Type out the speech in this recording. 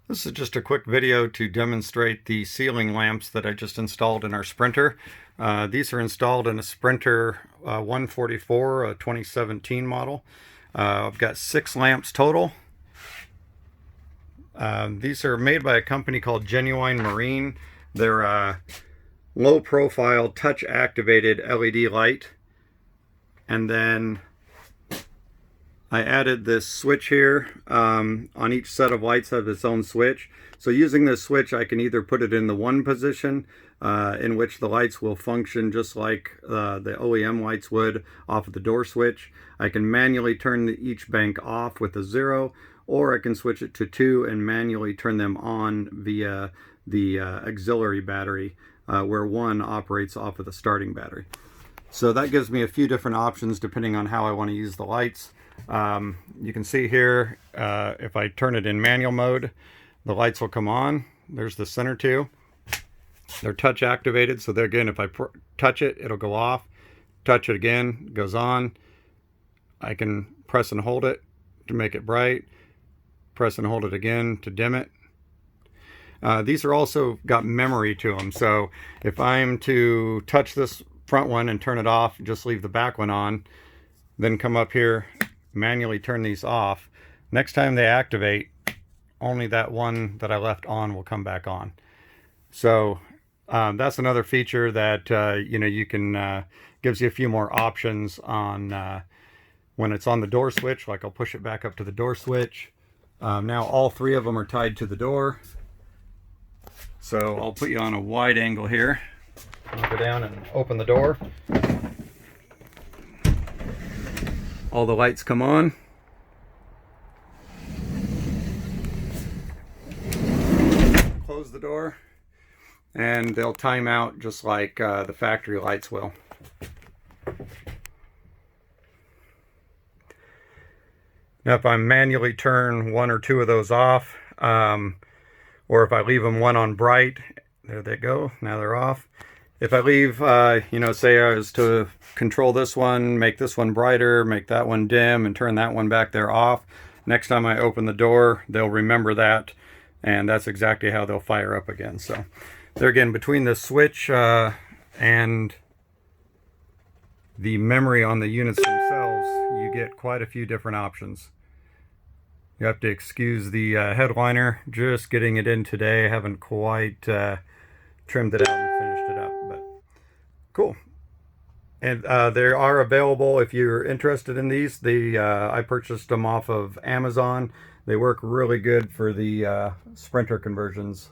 This is just a quick video to demonstrate the ceiling lamps that I just installed in our Sprinter. These are installed in a Sprinter 144, a 2017 model. I've got 6 lamps total. These are made by a company called Genuine Marine. They're a low profile touch activated LED light. And then I added this switch here. On each set of lights have its own switch. So using this switch, I can either put it in the one position in which the lights will function just like the OEM lights would off of the door switch. I can manually turn each bank off with a 0, or I can switch it to 2 and manually turn them on via the auxiliary battery, where 1 operates off of the starting battery. So that gives me a few different options depending on how I want to use the lights. You can see here, if I turn it in manual mode, the lights will come on. There's the center two. They're touch activated, so they're, again, if I touch it, it'll go off. Touch it again, it goes on. I can press and hold it to make it bright. Press and hold it again to dim it. These are also got memory to them, so if I'm to touch this front one and turn it off, just leave the back one on, then come up here, manually turn these off. Next time they activate, only that one that I left on will come back on. So that's another feature that you can gives you a few more options on when it's on the door switch. Like I'll push it back up to the door switch. Now all 3 of them are tied to the door. So I'll put you on a wide angle here. I'll go down and open the door. All the lights come on. Close the door, and they'll time out just like the factory lights will. Now if I manually turn 1 or 2 of those off, or if I leave them one on bright, there they go, now they're off. If I leave, say I was to control this one, make this one brighter, make that one dim, and turn that one back there off, next time I open the door, they'll remember that, and that's exactly how they'll fire up again. So there again, between the switch and the memory on the units themselves, you get quite a few different options. You have to excuse the headliner, just getting it in today. I haven't quite trimmed it out and finished it up, but cool. And they are available if you're interested in these. I purchased them off of Amazon. They work really good for the Sprinter conversions.